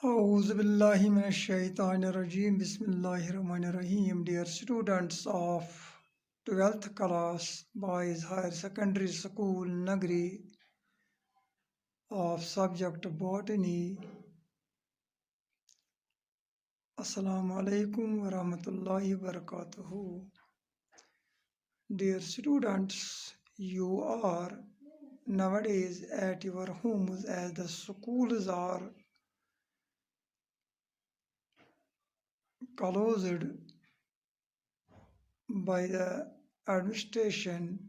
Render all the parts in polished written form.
Auzubillahiminash-shaytanir-rajim. Bismillahir-rahmanir-rahim. Dear students of 12th class, Boys Higher Secondary School, Nagri, of subject Botany, Assalamu alaikum wa rahmatullahi wa barakatuhu. Dear students, you are nowadays at your homes as the schools are closed by the administration,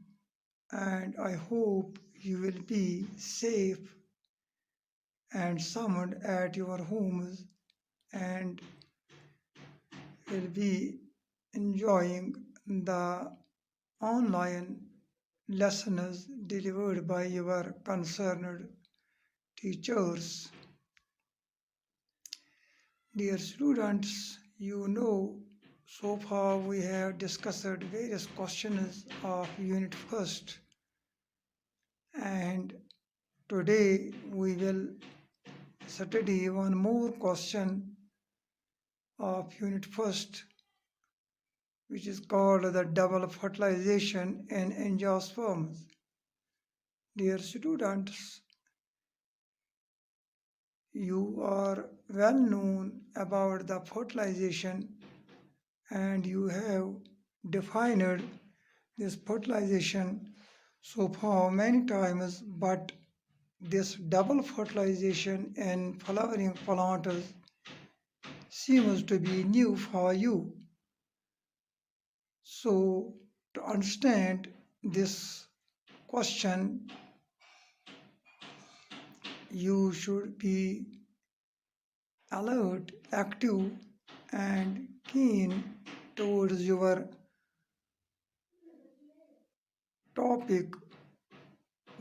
and I hope you will be safe and sound at your homes and will be enjoying the online lessons delivered by your concerned teachers. Dear students, you know, so far we have discussed various questions of Unit 1st, and today we will study one more question of Unit 1st, which is called the double fertilization in angiosperms. Dear students, you are well known about the fertilization and you have defined this fertilization so far many times, but this double fertilization in flowering plants seems to be new for you. So, to understand this question, you should be alert, active, and keen towards your topic,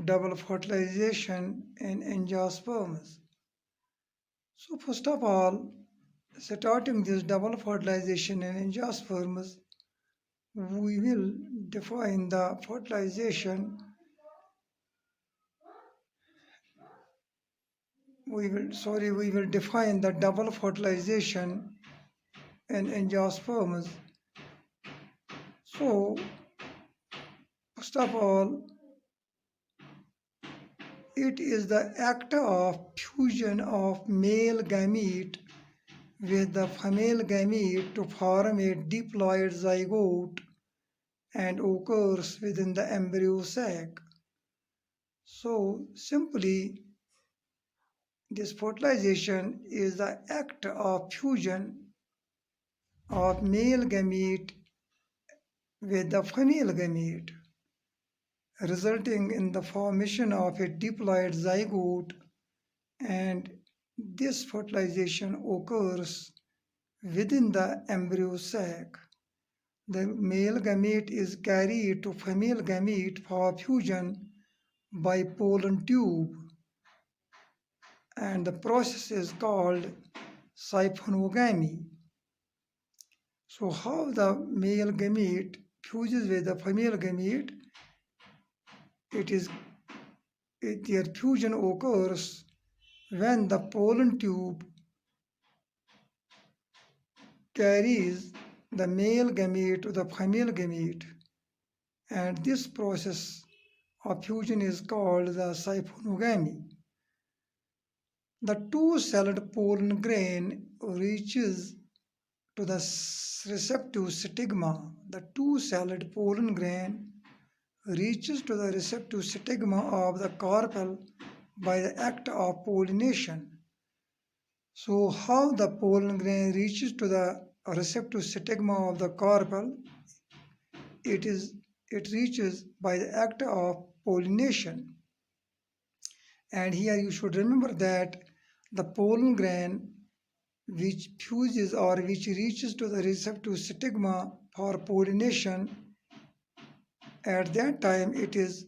double fertilization in angiosperms. So, first of all, starting this double fertilization in angiosperms, we will define the fertilization. We will define the double fertilization in angiosperms. So, first of all, it is the act of fusion of male gamete with the female gamete to form a diploid zygote and occurs within the embryo sac. So, simply, this fertilization is the act of fusion of male gamete with the female gamete, resulting in the formation of a diploid zygote, and this fertilization occurs within the embryo sac. The male gamete is carried to female gamete for fusion by pollen tube, and the process is called siphonogamy. So how the male gamete fuses with the female gamete? Their fusion occurs when the pollen tube carries the male gamete to the female gamete, and this process of fusion is called the siphonogamy. The two-celled pollen grain reaches to the receptive stigma. The two-celled pollen grain reaches to the receptive stigma of the carpel by the act of pollination. So how the pollen grain reaches to the receptive stigma of the carpel? It reaches by the act of pollination. And here you should remember that the pollen grain which fuses or which reaches to the receptive stigma for pollination, at that time it is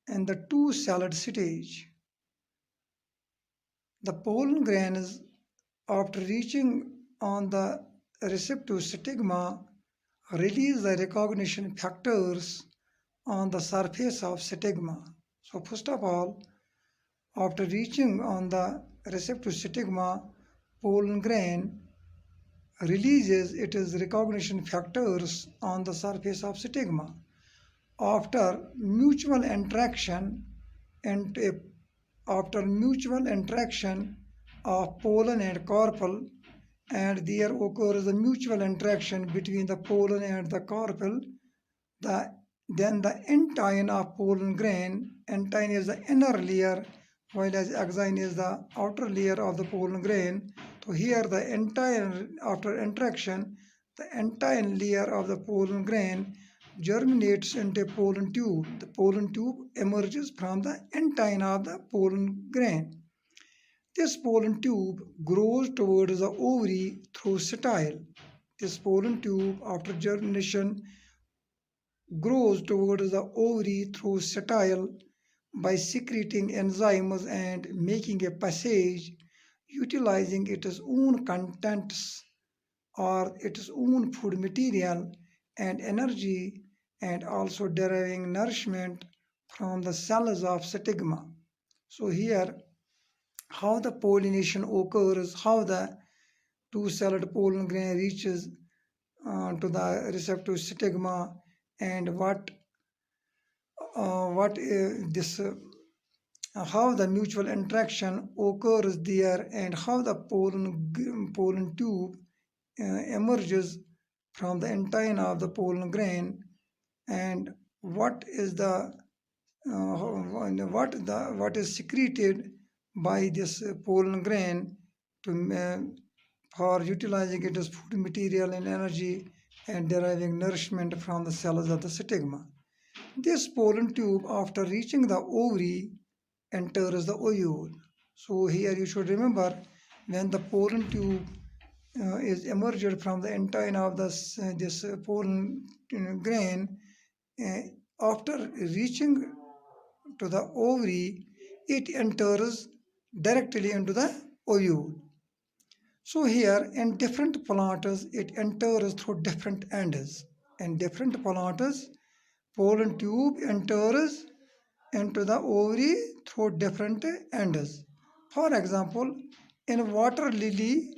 in the two-celled stage. The pollen grains, after reaching on the receptive stigma, release the recognition factors on the surface of stigma. So first of all, after reaching on the receptive stigma, pollen grain releases its recognition factors on the surface of stigma. After mutual interaction and after mutual interaction of pollen and carpel, and there occurs a mutual interaction between the pollen and the carpel, then the entine of pollen grain, entine is the inner layer, while as exine is the outer layer of the pollen grain. So here the entire, after interaction, the entire layer of the pollen grain germinates into pollen tube. The pollen tube emerges from the entine of the pollen grain. This pollen tube grows towards the ovary through style. This pollen tube, after germination, grows towards the ovary through style by secreting enzymes and making a passage, utilizing its own contents or its own food material and energy, and also deriving nourishment from the cells of stigma. So here, how the pollination occurs, how the two-celled pollen grain reaches to the receptive stigma, and how the mutual interaction occurs there, and how the pollen tube emerges from the entine of the pollen grain, and what is the what is secreted by this pollen grain to for utilizing it as food material and energy and deriving nourishment from the cells of the stigma. This pollen tube, after reaching the ovary, enters the ovule. So here you should remember, when the pollen tube is emerged from the entine of this pollen grain, after reaching to the ovary, it enters directly into the ovule. So here in different plants, it enters through different ends. In different plants, pollen tube enters into the ovary through different ends. For example, in water lily,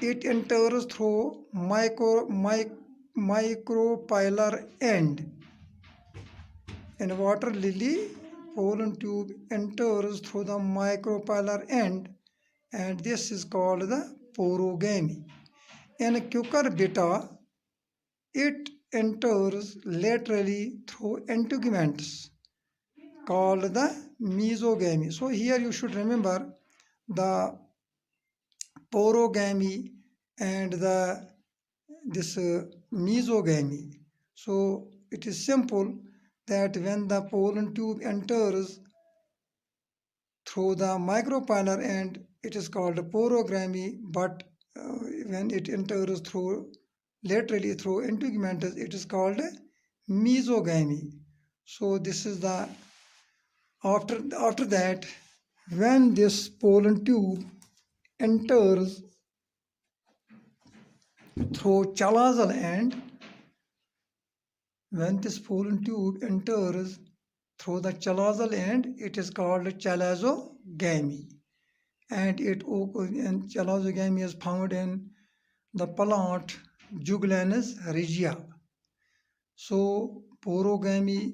it enters through micropylar end. In water lily, pollen tube enters through the micropylar end, and this is called the porogamy. In cucurbita, it enters laterally through integuments called the mesogamy. So here you should remember the porogamy and this mesogamy. So it is simple that when the pollen tube enters through the micropylar end, it is called porogamy, but when it enters through laterally through integuments, it is called mesogamy. So this is the after that, when this pollen tube enters through chalazal end, when this pollen tube enters through the chalazal end, it is called chalazogamy, and chalazogamy is found in the plant Juglannus regia. So porogamy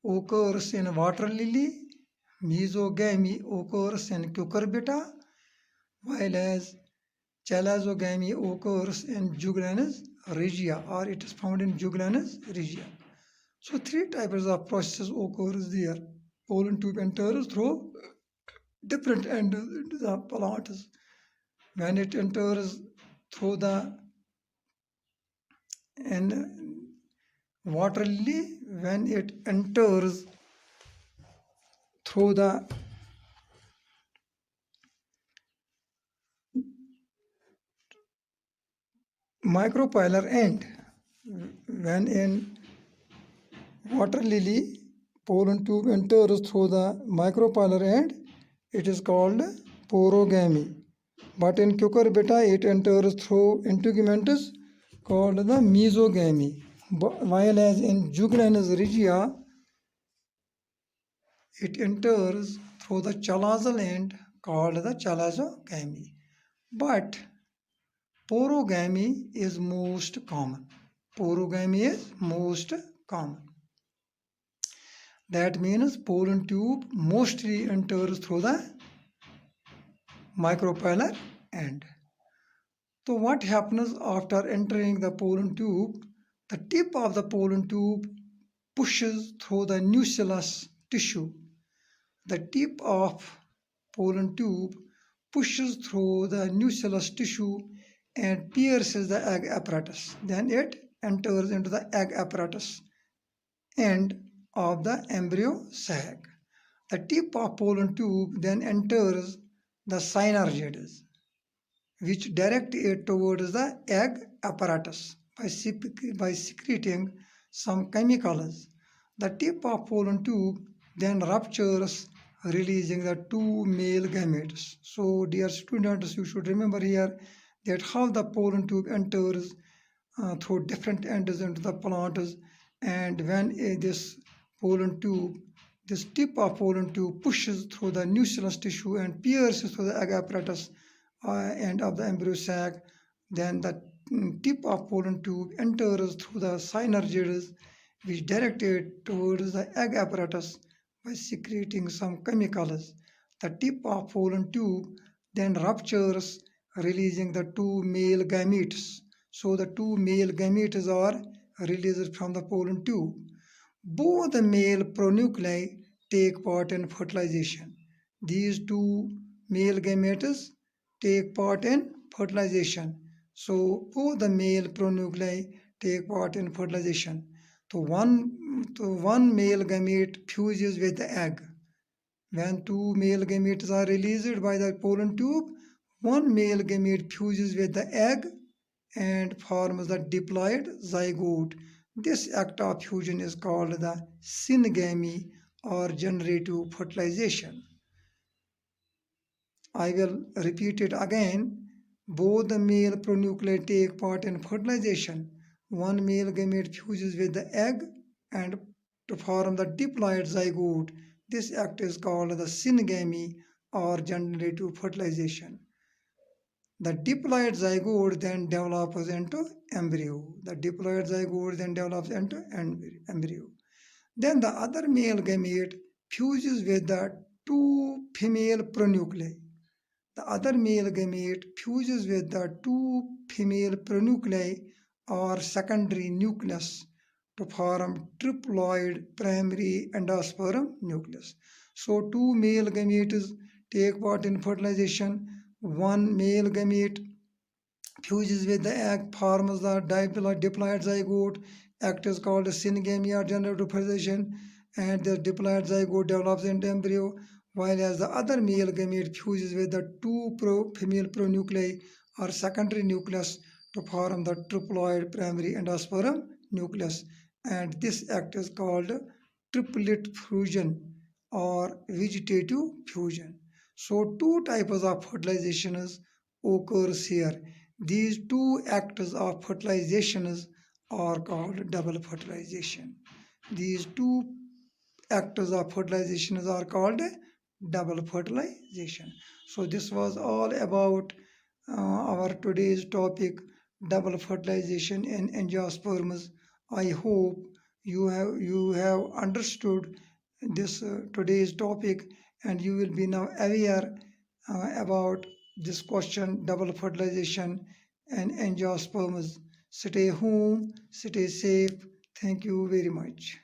occurs in water lily, mesogamy occurs in cucurbita, while as chalazogamy occurs in Juglannus regia, or it is found in Juglannus regia. So three types of processes occurs there. Pollen tube enters through different ends into the plants. When it enters through the water lily, when it enters through the micropylar end, when in water lily pollen tube enters through the micropylar end, it is called porogamy. But in cucurbita, it enters through integuments called the mesogamy. While as in Juglannus regia, it enters through the chalazal end called the chalazogamy. but porogamy is most common. Porogamy is most common. That means pollen tube mostly enters through the micropylar end. So what happens after entering the pollen tube? The tip of the pollen tube pushes through the nucellus tissue. The tip of pollen tube pushes through the nucellus tissue and pierces the egg apparatus. Then it enters into the egg apparatus end of the embryo sac. The tip of pollen tube then enters the synergids, which direct it towards the egg apparatus by secreting some chemicals. The tip of pollen tube then ruptures, releasing the two male gametes. So dear students, you should remember here that how the pollen tube enters through different ends into the plants, and when this tip of pollen tube pushes through the nucellus tissue and pierces through the egg apparatus end of the embryo sac, then the tip of pollen tube enters through the synergids, which direct it towards the egg apparatus by secreting some chemicals. The tip of pollen tube then ruptures, releasing the two male gametes. So the two male gametes are released from the pollen tube. Both the male pronuclei take part in fertilization. These two male gametes take part in fertilization. So both the male pronuclei take part in fertilization. So one male gamete fuses with the egg. When two male gametes are released by the pollen tube, one male gamete fuses with the egg and forms the diploid zygote. This act of fusion is called the syngamy or generative fertilization. I will repeat it again. Both the male pronuclei take part in fertilization. One male gamete fuses with the egg and to form the diploid zygote. This act is called the syngamy or generative fertilization. The diploid zygote then develops into embryo. The diploid zygote then develops into embryo. Then the other male gamete fuses with the two female pronuclei. The other male gamete fuses with the two female pronuclei or secondary nucleus to form triploid primary endosperm nucleus. So two male gametes take part in fertilization. One male gamete fuses with the egg, forms the diploid zygote. Act is called syngamy or generative fertilization, and the diploid zygote develops into embryo, while as the other male gamete fuses with the two female pronuclei or secondary nucleus to form the triploid primary endosperm nucleus, and this act is called triplet fusion or vegetative fusion. So two types of fertilizations occurs here. These two acts of fertilizations are called double fertilization. These two acts of fertilizations are called double fertilization. So this was all about our today's topic, double fertilization in angiosperms. I hope you have understood this today's topic, and you will be now aware about this question, double fertilization and angiosperms. Stay home, stay safe. Thank you very much.